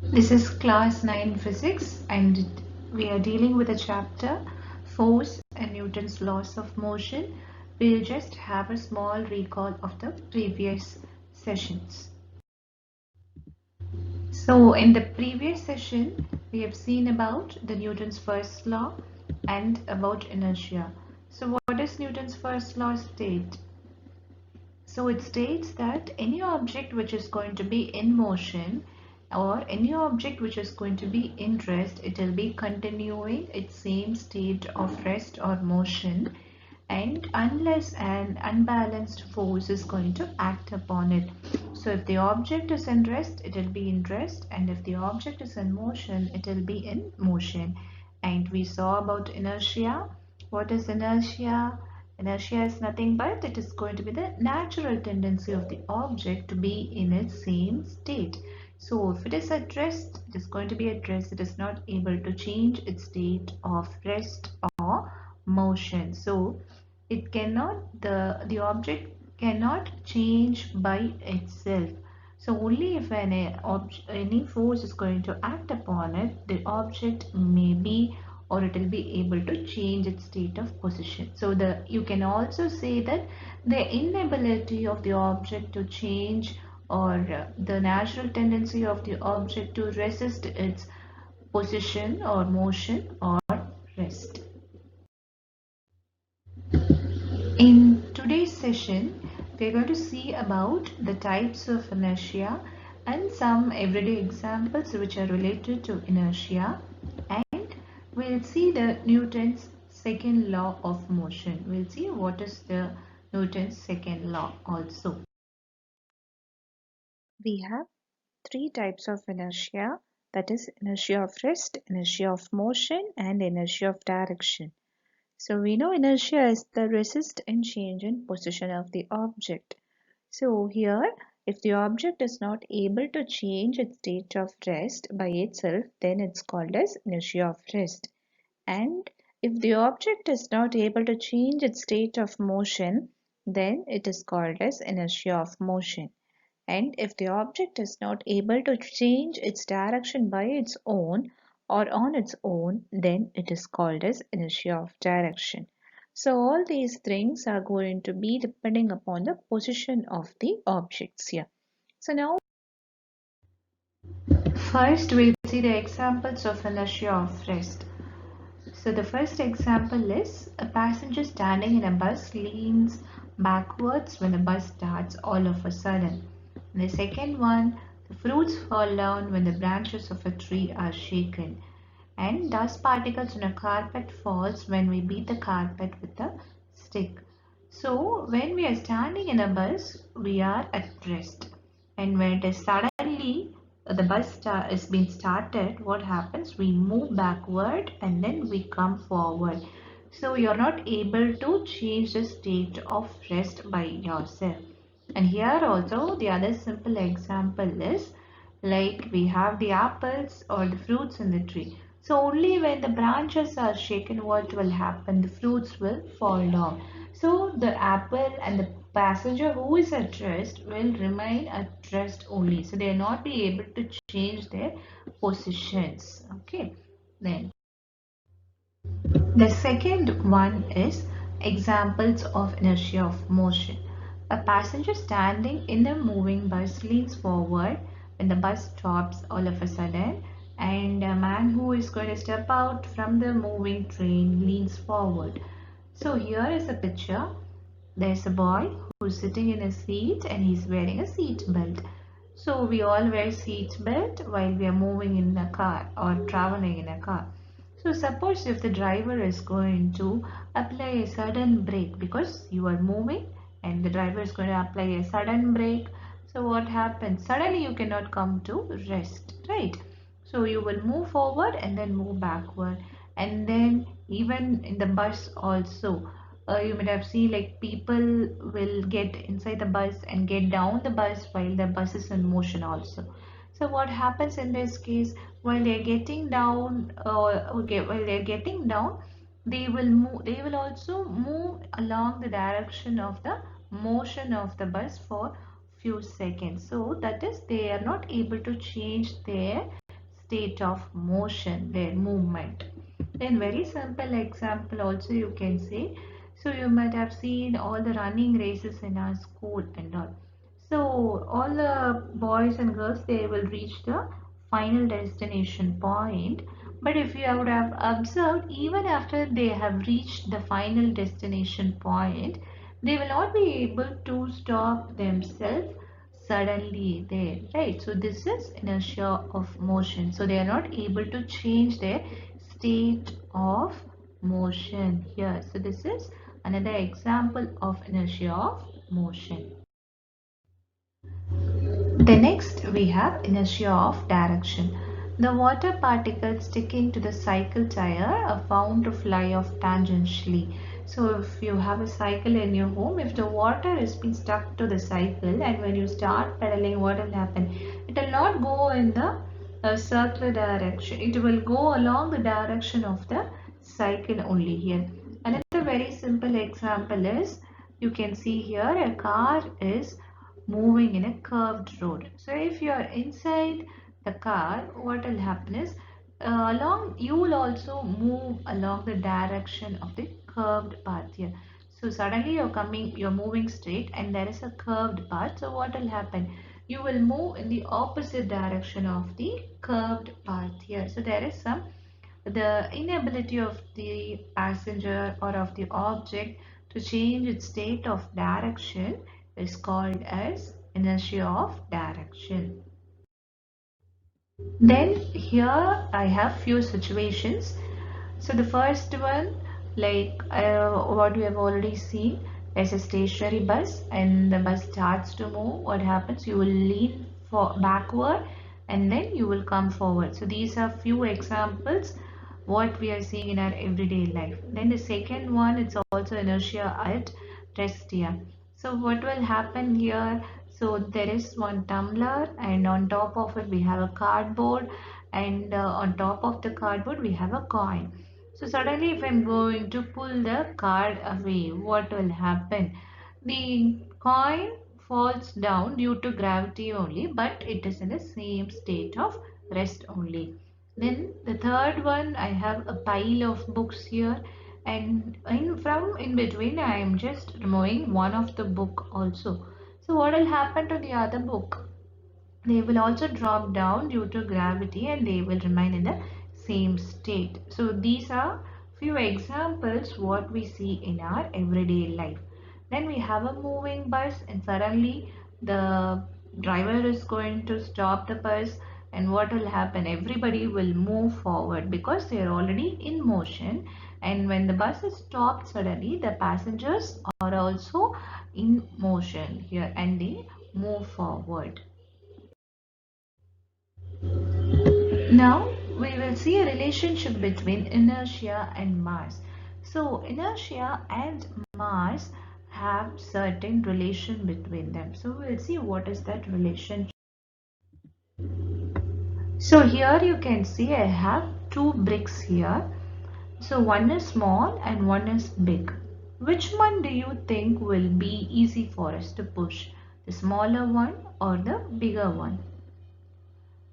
This is class 9 physics and we are dealing with a chapter force and Newton's laws of motion. We'll just have a small recall of the previous sessions. So in the previous session we have seen about the Newton's first law and about inertia. So what does Newton's first law state? So it states that any object which is going to be in motion or any object which is going to be in rest, it will be continuing its same state of rest or motion, and unless an unbalanced force is going to act upon it. So if the object is in rest, it will be in rest, and if the object is in motion, it will be in motion. And we saw about inertia. What is inertia? Inertia is nothing but it is going to be the natural tendency of the object to be in its same state. So if it is at rest, it is going to be at rest. It is not able to change its state of rest or motion. So it cannot, the object cannot change by itself. So only if any force is going to act upon it, the object may be or it will be able to change its state of position. So you can also say that the inability of the object to change or the natural tendency of the object to resist its position or motion or rest. In today's session, we are going to see about the types of inertia and some everyday examples which are related to inertia, and we'll see the Newton's second law of motion. We'll see what is the Newton's second law also. We have three types of inertia, that is inertia of rest, inertia of motion and inertia of direction. So we know inertia is the resist and change in position of the object. So here if the object is not able to change its state of rest by itself, then it's called as inertia of rest. And if the object is not able to change its state of motion, then it is called as inertia of motion. And if the object is not able to change its direction by its own or on its own, then it is called as inertia of direction. So all these things are going to be depending upon the position of the objects here. So now First, we'll see the examples of inertia of rest. So the first example is a passenger standing in a bus leans backwards when the bus starts all of a sudden. And the second one, the fruits fall down when the branches of a tree are shaken. And dust particles on a carpet falls when we beat the carpet with a stick. So when we are standing in a bus, we are at rest. And when it is suddenly the bus is being started, what happens? We move backward and then we come forward. So you're not able to change the state of rest by yourself. And here also the other simple example is like we have the apples or the fruits in the tree. So only when the branches are shaken, what will happen? The fruits will fall down. So the apple and the passenger who is at rest will remain at rest only. So they will not be able to change their positions. Okay. Then the second one is examples of inertia of motion. A passenger standing in a moving bus leans forward when the bus stops all of a sudden, and a man who is going to step out from the moving train leans forward. So here is a picture. There's a boy who's sitting in a seat and he's wearing a seat belt. So we all wear seat belt while we are moving in a car or traveling in a car. So suppose if the driver is going to apply a sudden brake because you are moving and the driver is going to apply a sudden brake. So what happens? Suddenly you cannot come to rest, right? So you will move forward and then move backward. And then even in the bus also, you might have seen like people will get inside the bus and get down the bus while the bus is in motion also. So what happens in this case, while they're getting down, while they're getting down, they will also move along the direction of the motion of the bus for few seconds. So that is, they are not able to change their state of motion, their movement. Then very simple example also you can say. So you might have seen all the running races in our school and all. So all the boys and girls, they will reach the final destination point. But if you would have observed, even after they have reached the final destination point, they will not be able to stop themselves suddenly there, right? So this is inertia of motion. So they are not able to change their state of motion here. So this is another example of inertia of motion. The next we have inertia of direction. The water particles sticking to the cycle tire are found to fly off tangentially. So if you have a cycle in your home, if the water is being stuck to the cycle and when you start pedaling, what will happen? It will not go in the circular direction. It will go along the direction of the cycle only here. Another very simple example is, you can see here a car is moving in a curved road. So if you are inside the car, what will happen is, along you will also move along the direction of the curved path here. So suddenly you're moving straight and there is a curved path. So what will happen? You will move in the opposite direction of the curved path here. So there is the inability of the passenger or of the object to change its state of direction is called as inertia of direction. Then here I have few situations. So the first one, like what we have already seen, there's a stationary bus and the bus starts to move. What happens? You will lean for backward and then you will come forward. So these are few examples what we are seeing in our everyday life. Then the second one, it's also inertia at rest here. So what will happen here? So there is one tumbler and on top of it we have a cardboard, and on top of the cardboard we have a coin. So suddenly if I'm going to pull the card away, what will happen? The coin falls down due to gravity only, but it is in the same state of rest only. Then the third one, I have a pile of books here, and in between I am just removing one of the book also. So what will happen to the other book? They will also drop down due to gravity and they will remain in the same state. So these are few examples what we see in our everyday life. Then we have a moving bus and suddenly the driver is going to stop the bus, and what will happen? Everybody will move forward because they are already in motion, and when the bus is stopped suddenly, the passengers are also in motion here and they move forward. Now we will see a relationship between inertia and mass. So inertia and mass have certain relation between them. So we'll see what is that relation. So here you can see I have two bricks here. So one is small and one is big. Which one do you think will be easy for us to push? The smaller one or the bigger one?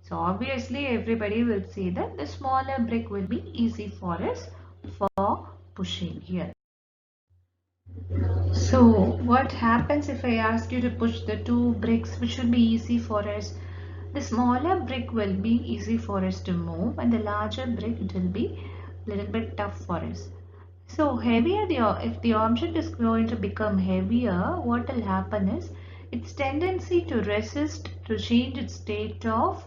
So obviously everybody will say that the smaller brick will be easy for us for pushing here. So what happens if I ask you to push the two bricks, which will be easy for us? The smaller brick will be easy for us to move and the larger brick it will be a little bit tough for us. So heavier if the object is going to become heavier, what will happen is its tendency to resist, to change its state of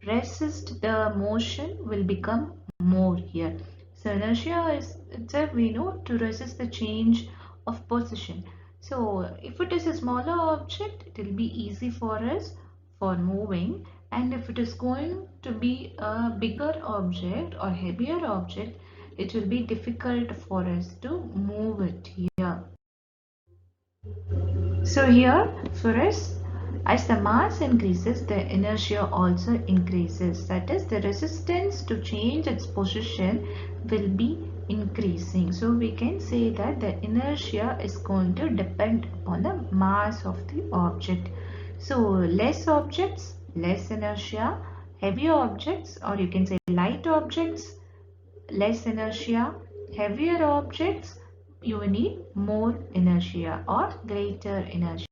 resist the motion will become more here. So inertia is itself we know to resist the change of position. So if it is a smaller object, it will be easy for us for moving, and if it is going to be a bigger object or heavier object, it will be difficult for us to move it here. So here for us, as the mass increases, the inertia also increases. That is, the resistance to change its position will be increasing. So we can say that the inertia is going to depend upon the mass of the object. So less objects, less inertia, heavier objects, or you can say light objects, less inertia, heavier objects, you will need more inertia or greater inertia.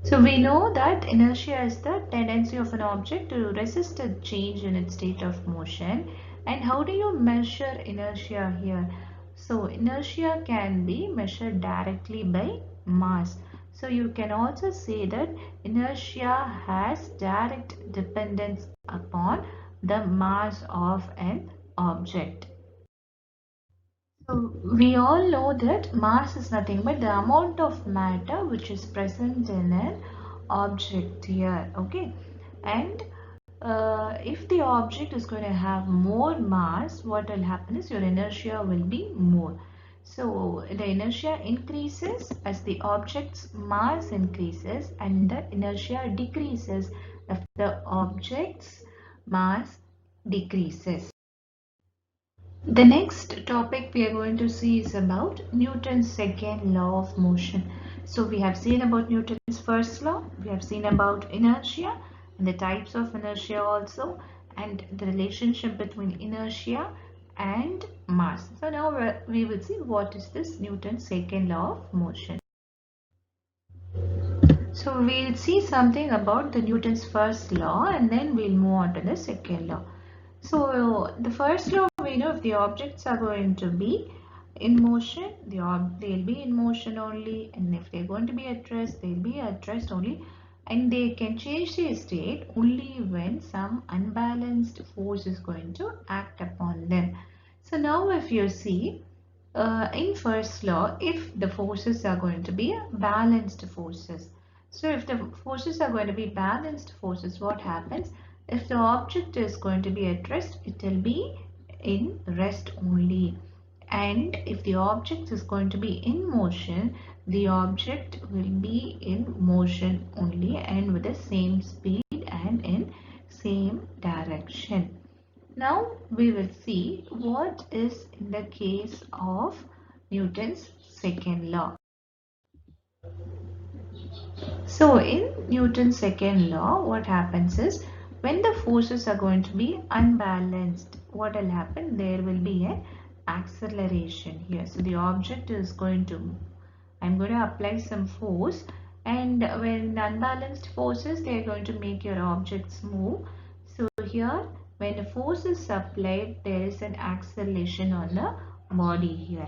So we know that inertia is the tendency of an object to resist a change in its state of motion. And how do you measure inertia here? So inertia can be measured directly by mass. So you can also say that inertia has direct dependence upon the mass of an object. So we all know that mass is nothing but the amount of matter which is present in an object here. Okay, and if the object is going to have more mass, what will happen is your inertia will be more. So the inertia increases as the object's mass increases, and the inertia decreases if the object's mass decreases. The next topic we are going to see is about Newton's second law of motion. So we have seen about Newton's first law, we have seen about inertia and the types of inertia also, and the relationship between inertia and mass. So now we will see what is this Newton's second law of motion. So we'll see something about the Newton's first law and then we'll move on to the second law. So the first law, we know if the objects are going to be in motion, they'll be in motion only, and if they're going to be at rest, they'll be at rest only, and they can change their state only when some unbalanced force is going to act upon them. So now if you see, in first law, if the forces are going to be balanced forces. So if the forces are going to be balanced forces, what happens? If the object is going to be at rest, it will be in rest only. And if the object is going to be in motion, the object will be in motion only and with the same speed and in same direction. Now we will see what is in the case of Newton's second law. So in Newton's second law, what happens is when the forces are going to be unbalanced, what will happen? There will be an acceleration here. So the object is going to, I'm going to apply some force, and when unbalanced forces, they are going to make your objects move. So here, when a force is applied, there is an acceleration on the body here.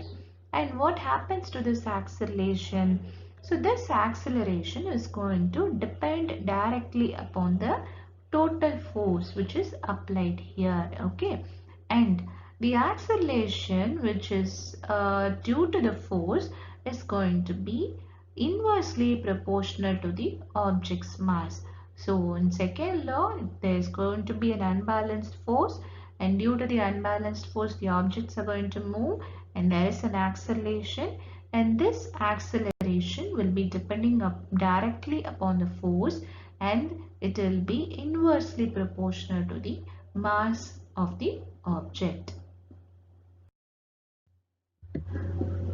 And what happens to this acceleration? So this acceleration is going to depend directly upon the total force which is applied here. Okay, and the acceleration which is due to the force is going to be inversely proportional to the object's mass. So in second law, there is going to be an unbalanced force, and due to the unbalanced force, the objects are going to move, and there is an acceleration, and this acceleration will be depending directly upon the force, and it will be inversely proportional to the mass of the object.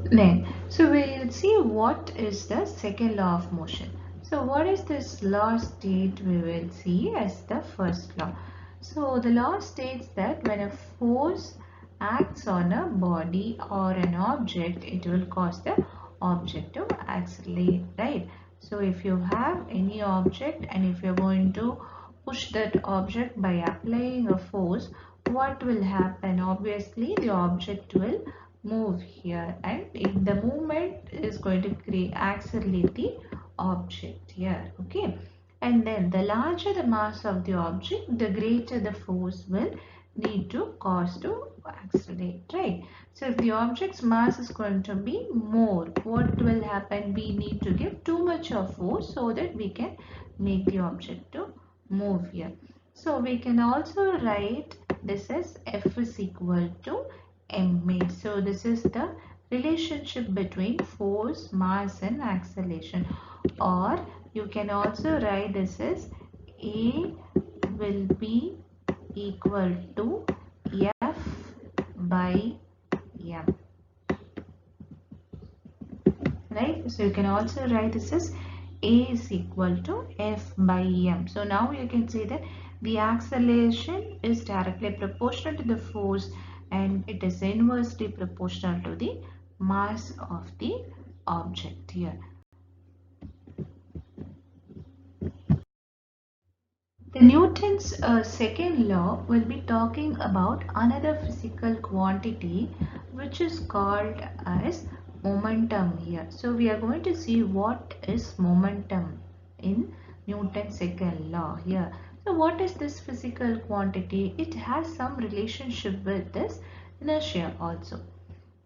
Then, so we'll see what is the second law of motion. So what is this law state we will see as the first law. So the law states that when a force acts on a body or an object, it will cause the object to accelerate, right? So if you have any object and if you're going to push that object by applying a force, what will happen? Obviously, the object will move here, and if the movement is going to create accelerate the object here. Okay, and then the larger the mass of the object, the greater the force will need to cause to accelerate, right? So if the object's mass is going to be more, what will happen? We need to give too much of force so that we can make the object to move here. So we can also write this as F is equal to ma. So this is the relationship between force, mass and acceleration, or you can also write this as A will be equal to F by m, right? So you can also write this as a is equal to f by m. So now you can say that the acceleration is directly proportional to the force and it is inversely proportional to the mass of the object here. The Newton's second law will be talking about another physical quantity which is called as momentum here. So we are going to see what is momentum in Newton's second law here. So what is this physical quantity? It has some relationship with this inertia also.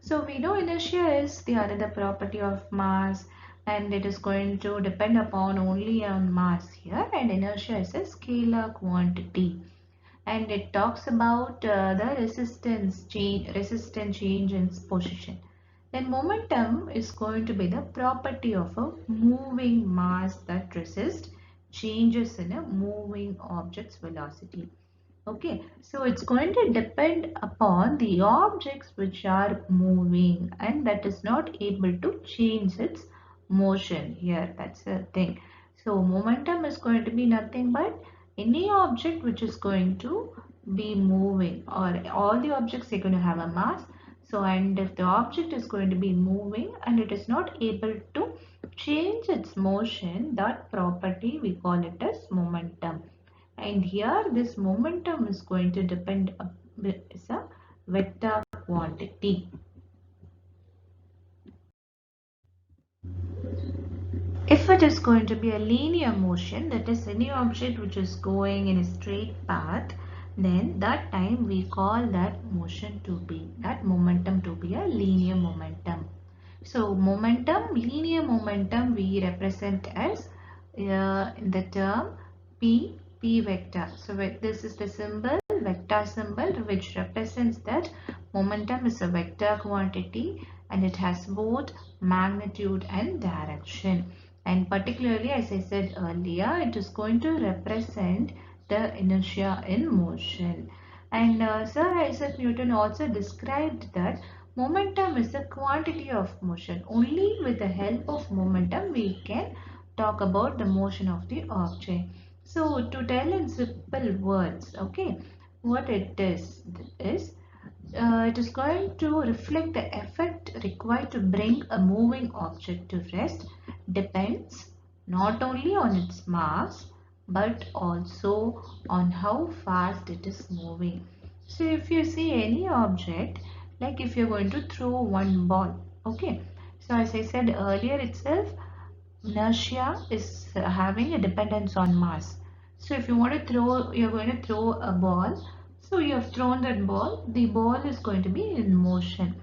So we know inertia is the another property of mass and it is going to depend upon only on mass here, and inertia is a scalar quantity and it talks about the resistance change in position. Then momentum is going to be the property of a moving mass that resists changes in a moving object's velocity. Okay, so it's going to depend upon the objects which are moving and that is not able to change its motion here. That's the thing. So momentum is going to be nothing but any object which is going to be moving, or all the objects are going to have a mass. So and if the object is going to be moving and it is not able to change its motion, that property we call it as momentum. And here this momentum is going to depend is a vector quantity. If it is going to be a linear motion, that is any object which is going in a straight path, then that time we call that motion to be, that momentum to be a linear momentum. So momentum, linear momentum we represent as the term P vector. So this is the symbol, vector symbol, which represents that momentum is a vector quantity and it has both magnitude and direction. And particularly, as I said earlier, it is going to represent the inertia in motion. And Sir Isaac Newton also described that momentum is the quantity of motion. Only with the help of momentum we can talk about the motion of the object. So to tell in simple words, okay, what it is going to reflect the effort required to bring a moving object to rest depends not only on its mass but also on how fast it is moving. So if you see any object, like if you're going to throw one ball, okay, so as I said earlier itself, inertia is having a dependence on mass. So if you want to throw, you're going to throw a ball. So you have thrown that ball, the ball is going to be in motion.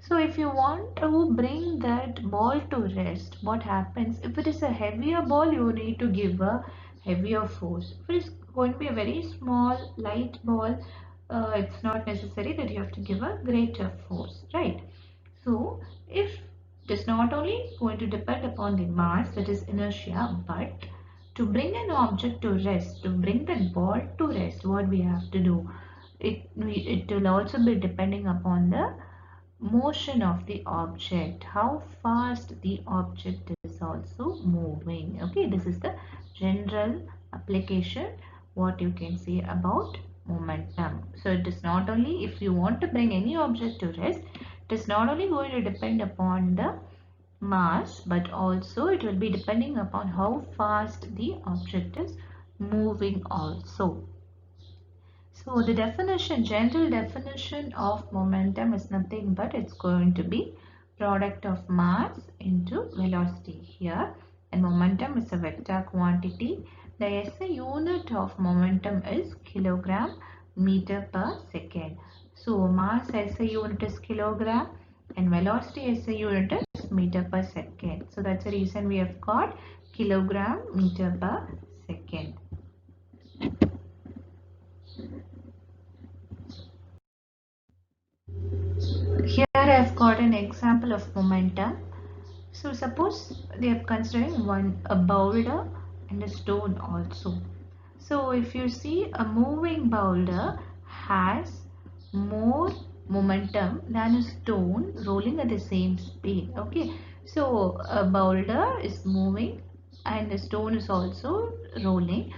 So if you want to bring that ball to rest, what happens? If it is a heavier ball, you need to give a heavier force. If it is going to be a very small, light ball, it's not necessary that you have to give a greater force, right? So if it is not only going to depend upon the mass, that is inertia, but to bring an object to rest, to bring that ball to rest, what we have to do? It will also be depending upon the motion of the object, how fast the object is also moving. Okay, this is the general application what you can say about momentum. So it is not only, if you want to bring any object to rest, it is not only going to depend upon the mass but also it will be depending upon how fast the object is moving also. So the definition, general definition of momentum is nothing but it's going to be product of mass into velocity here, and momentum is a vector quantity. The SI unit of momentum is kilogram meter per second. So mass SI unit is kilogram and velocity SI unit is meter per second. So that's the reason we have got kilogram meter per second. Here I have got an example of momentum. So suppose they are considering a boulder and a stone also. So if you see, a moving boulder has more momentum than a stone rolling at the same speed. Okay, so a boulder is moving and the stone is also rolling.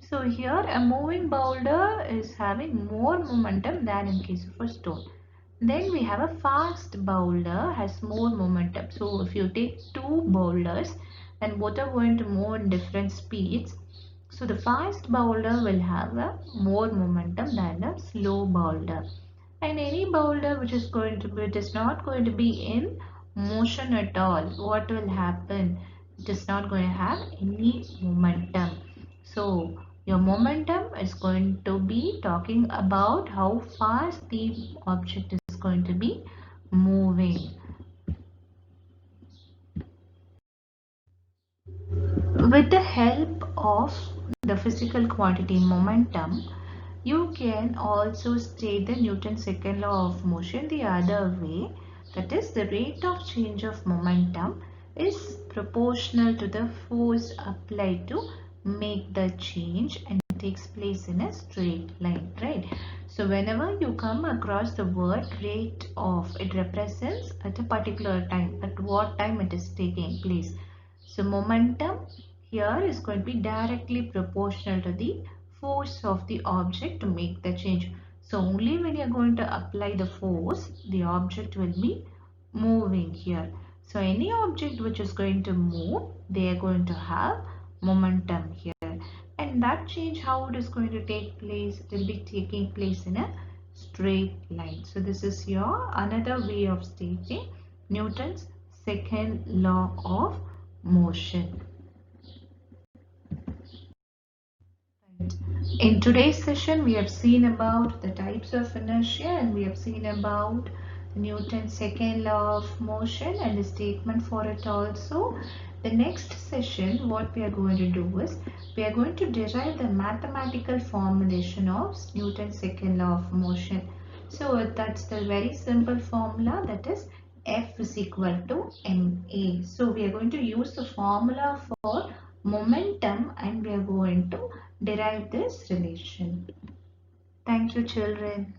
So here a moving boulder is having more momentum than in case of a stone. Then we have a fast boulder has more momentum. So if you take two boulders and both are going to move in different speeds, so the fast boulder will have a more momentum than a slow boulder. And any boulder which is going to be, it is not going to be in motion at all. What will happen? It is not going to have any momentum. So your momentum is going to be talking about how fast the object is going to be moving. With the help of the physical quantity momentum, you can also state the Newton's second law of motion the other way. That is, the rate of change of momentum is proportional to the force applied to make the change and takes place in a straight line, right? So whenever you come across the word rate of, it represents at a particular time, at what time it is taking place. So momentum here is going to be directly proportional to the force of the object to make the change. So only when you are going to apply the force, the object will be moving here. So any object which is going to move, they are going to have momentum here. And that change, how it is going to take place, it will be taking place in a straight line. So this is your another way of stating Newton's second law of motion. In today's session, we have seen about the types of inertia and we have seen about Newton's second law of motion and the statement for it also. The next session, what we are going to do is, we are going to derive the mathematical formulation of Newton's second law of motion. So that's the very simple formula, that is F is equal to ma. So we are going to use the formula for momentum and we are going to derive this relation. Thank you, children.